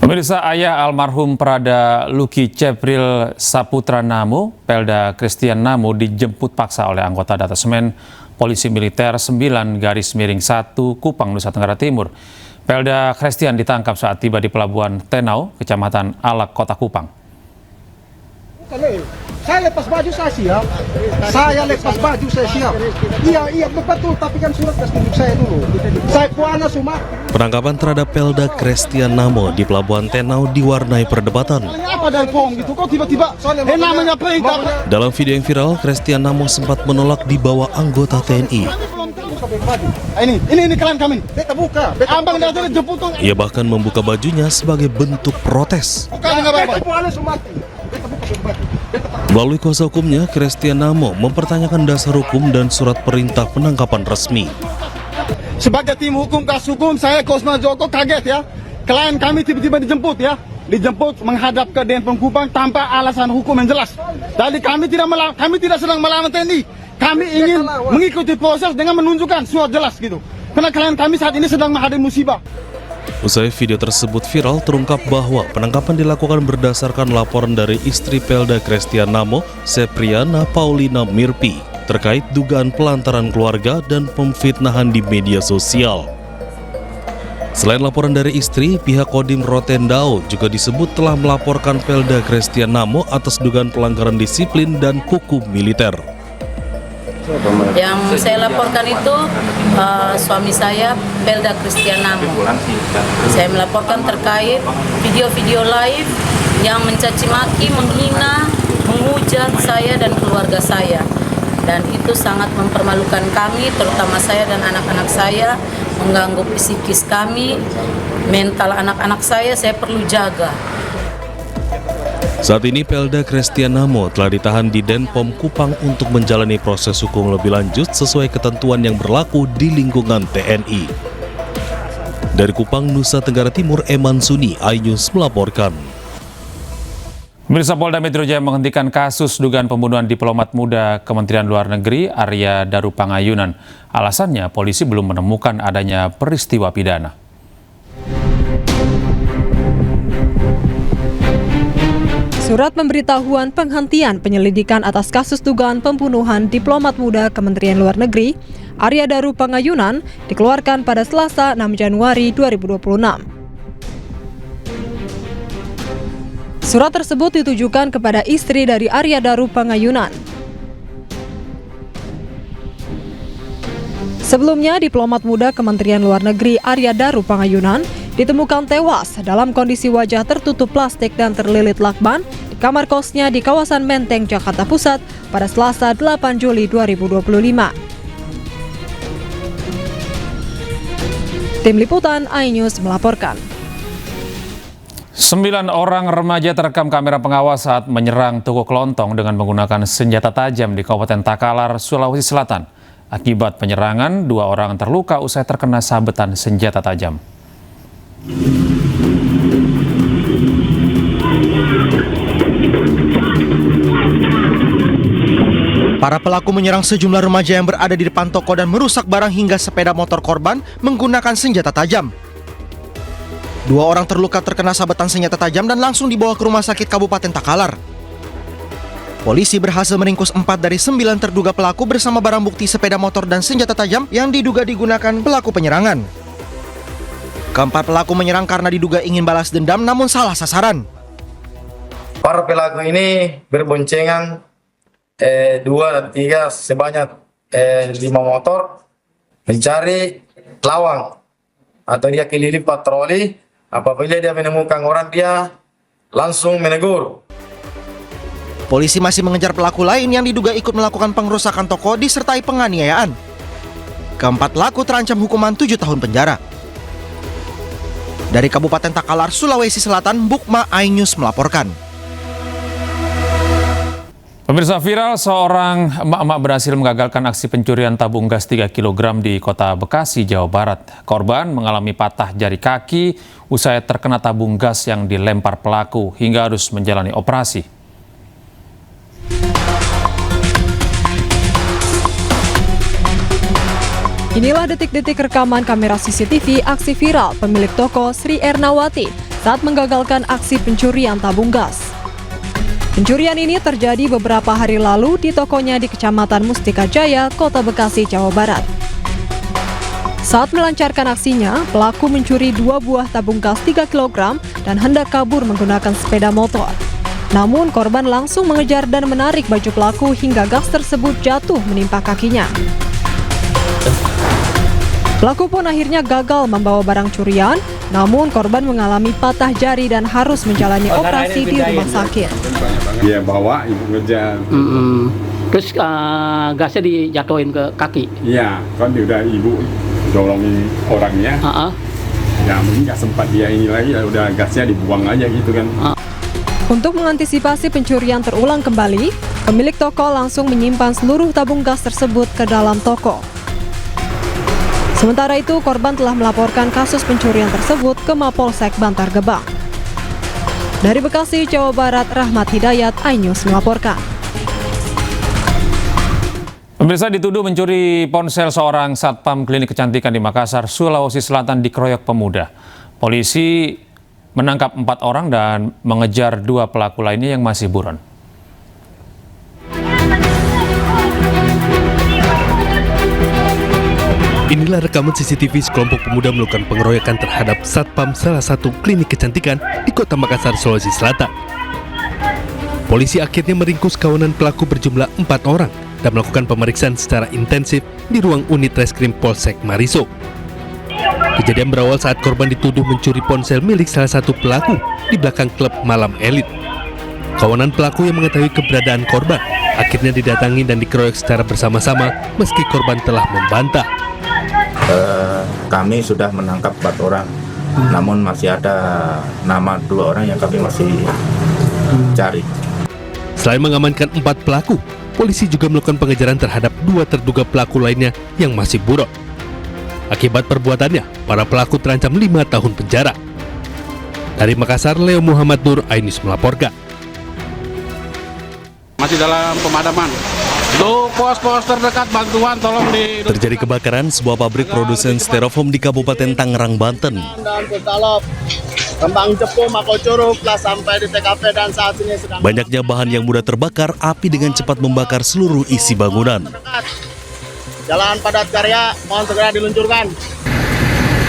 Pemirsa, ayah almarhum Prada Luki Cepril Saputra Namo, Pelda Christian Namo dijemput paksa oleh anggota Datasemen Polisi Militer 9-1 Kupang, Nusa Tenggara Timur. Pelda Christian ditangkap saat tiba di Pelabuhan Tenau, Kecamatan Alak, Kota Kupang. Saya lepas baju saya siap. Saya lepas baju saya siap. Iya betul, tapi kan surat gas tunjuk saya dulu. Saya kuana semua. Penangkapan terhadap Pelda Christian Namo di Pelabuhan Tenau diwarnai perdebatan. Apa dan form gitu? Kok tiba-tiba namanya perintah? Dalam video yang viral, Christian Namo sempat menolak dibawa anggota TNI. Ini kalian kami. Beta buka. Abang dah tulis jemput. Ia bahkan membuka bajunya sebagai bentuk protes. Melalui kuasa hukumnya, Christian Namo mempertanyakan dasar hukum dan surat perintah penangkapan resmi. Sebagai tim hukum kasus hukum, saya Kosma Joko kaget ya. Klien kami tiba-tiba dijemput ya. Dijemput menghadap ke Denpom Kupang tanpa alasan hukum yang jelas. Jadi kami tidak sedang melawan TNI. Kami ingin mengikuti proses dengan menunjukkan surat jelas gitu. Karena klien kami saat ini sedang menghadapi musibah. Usai video tersebut viral, terungkap bahwa penangkapan dilakukan berdasarkan laporan dari istri Pelda Christian Namo, Sepriana Paulina Mirpi, terkait dugaan pelantaran keluarga dan pemfitnahan di media sosial. Selain laporan dari istri, pihak Kodim Rotendao juga disebut telah melaporkan Pelda Christian Namo atas dugaan pelanggaran disiplin dan hukum militer. Yang saya laporkan itu suami saya, Pelda Christian Namo. Saya melaporkan terkait video-video live yang mencaci maki, menghina, menghujat saya dan keluarga saya. Dan itu sangat mempermalukan kami, terutama saya dan anak-anak saya, mengganggu psikis kami, mental anak-anak saya perlu jaga. Saat ini Pelda Christian Namo telah ditahan di Denpom Kupang untuk menjalani proses hukum lebih lanjut sesuai ketentuan yang berlaku di lingkungan TNI. Dari Kupang, Nusa Tenggara Timur, Eman Suni, iNews melaporkan. Pemirsa, Polda Metro Jaya menghentikan kasus dugaan pembunuhan diplomat muda Kementerian Luar Negeri Arya Daru Pangayunan. Alasannya, polisi belum menemukan adanya peristiwa pidana. Surat pemberitahuan penghentian penyelidikan atas kasus dugaan pembunuhan diplomat muda Kementerian Luar Negeri Arya Daru Pangayunan dikeluarkan pada Selasa 6 Januari 2026. Surat tersebut ditujukan kepada istri dari Arya Daru Pangayunan. Sebelumnya, diplomat muda Kementerian Luar Negeri Arya Daru Pangayunan ditemukan tewas dalam kondisi wajah tertutup plastik dan terlilit lakban di kamar kosnya di kawasan Menteng, Jakarta Pusat pada Selasa 8 Juli 2025. Tim Liputan iNews melaporkan. 9 orang remaja terekam kamera pengawas saat menyerang toko kelontong dengan menggunakan senjata tajam di Kabupaten Takalar, Sulawesi Selatan. Akibat penyerangan, 2 orang terluka usai terkena sabetan senjata tajam. Para pelaku menyerang sejumlah remaja yang berada di depan toko dan merusak barang hingga sepeda motor korban menggunakan senjata tajam. 2 orang terluka terkena sabetan senjata tajam dan langsung dibawa ke Rumah Sakit Kabupaten Takalar. Polisi berhasil meringkus 4 dari 9 terduga pelaku bersama barang bukti sepeda motor dan senjata tajam yang diduga digunakan pelaku penyerangan. Keempat pelaku menyerang karena diduga ingin balas dendam namun salah sasaran. Para pelaku ini berboncengan 2 dan 3 sebanyak 5 motor mencari lawang atau dia keliling patroli. Apabila dia menemukan orang, dia langsung menegur. Polisi masih mengejar pelaku lain yang diduga ikut melakukan pengrusakan toko disertai penganiayaan. Keempat pelaku terancam hukuman 7 tahun penjara. Dari Kabupaten Takalar, Sulawesi Selatan, Bukma iNews melaporkan. Pemirsa, viral seorang emak-emak berhasil mengagalkan aksi pencurian tabung gas 3 kg di Kota Bekasi, Jawa Barat. Korban mengalami patah jari kaki usai terkena tabung gas yang dilempar pelaku hingga harus menjalani operasi. Inilah detik-detik rekaman kamera CCTV aksi viral pemilik toko Sri Ernawati saat menggagalkan aksi pencurian tabung gas. Pencurian ini terjadi beberapa hari lalu di tokonya di Kecamatan Mustika Jaya, Kota Bekasi, Jawa Barat. Saat melancarkan aksinya, pelaku mencuri 2 buah tabung gas 3 kg dan hendak kabur menggunakan sepeda motor. Namun korban langsung mengejar dan menarik baju pelaku hingga gas tersebut jatuh menimpa kakinya. Pelaku pun akhirnya gagal membawa barang curian, namun korban mengalami patah jari dan harus menjalani operasi di rumah sakit. Dia bawa, ibu ngejar. Terus gasnya dijatuhin ke kaki? Iya, kan dia udah ibu dorongin orangnya. Ya mungkin nggak sempat dia ini lagi, ya udah gasnya dibuang aja gitu kan. Untuk mengantisipasi pencurian terulang kembali, pemilik toko langsung menyimpan seluruh tabung gas tersebut ke dalam toko. Sementara itu, korban telah melaporkan kasus pencurian tersebut ke Mapolsek Bantar Gebang. Dari Bekasi, Jawa Barat, Rahmat Hidayat, iNews melaporkan. Pemirsa, dituduh mencuri ponsel seorang satpam klinik kecantikan di Makassar, Sulawesi Selatan dikeroyok pemuda. Polisi menangkap 4 orang dan mengejar 2 pelaku lainnya yang masih buron. Inilah rekaman CCTV sekelompok pemuda melakukan pengeroyokan terhadap satpam salah satu klinik kecantikan di Kota Makassar, Sulawesi Selatan. Polisi akhirnya meringkus kawanan pelaku berjumlah 4 orang dan melakukan pemeriksaan secara intensif di ruang unit reskrim Polsek Mariso. Kejadian berawal saat korban dituduh mencuri ponsel milik salah satu pelaku di belakang klub malam elit. Kawanan pelaku yang mengetahui keberadaan korban akhirnya didatangi dan dikeroyok secara bersama-sama meski korban telah membantah. Kami sudah menangkap 4 orang, namun masih ada nama 2 orang yang kami masih cari. Selain mengamankan 4 pelaku, polisi juga melakukan pengejaran terhadap 2 terduga pelaku lainnya yang masih buron. Akibat perbuatannya, para pelaku terancam 5 tahun penjara. Dari Makassar, Leo Muhammad Nur, iNews melaporkan. Masih dalam pemadaman. Untuk pos-pos terdekat bantuan tolong di... Terjadi kebakaran sebuah pabrik produsen styrofoam di Kabupaten Tangerang, Banten. Kembang Cepu, Mako Curug, telah sampai di TKP dan saat ini sedang... Banyaknya bahan yang mudah terbakar, api dengan cepat membakar seluruh isi bangunan. Jalan padat karya, mohon segera diluncurkan.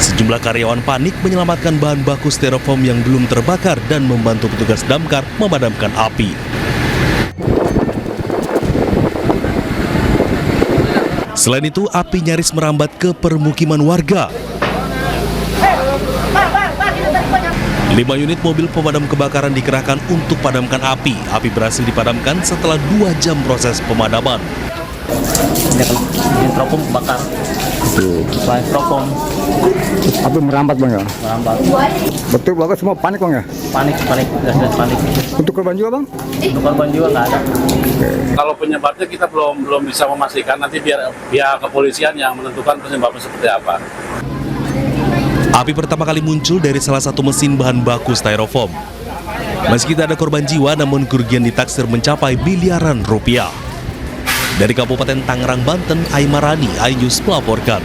Sejumlah karyawan panik menyelamatkan bahan baku styrofoam yang belum terbakar dan membantu petugas damkar memadamkan api. Selain itu, api nyaris merambat ke permukiman warga. 5 unit mobil pemadam kebakaran dikerahkan untuk padamkan api. Api berhasil dipadamkan setelah 2 jam proses pemadaman. Styrofoam bakar. Styrofoam. Api merambat bang ya? Merambat. Betul bapak semua panik bang ya? Panik, gas panik. Untuk korban jiwa bang? Untuk korban jiwa nggak ada. Kalau penyebabnya kita belum bisa memastikan, nanti biar pihak kepolisian yang menentukan penyebabnya seperti apa. Api pertama kali muncul dari salah satu mesin bahan baku styrofoam. Meski tidak ada korban jiwa, namun kerugian ditaksir mencapai miliaran rupiah. Dari Kabupaten Tangerang, Banten, Aimarani, iNews melaporkan.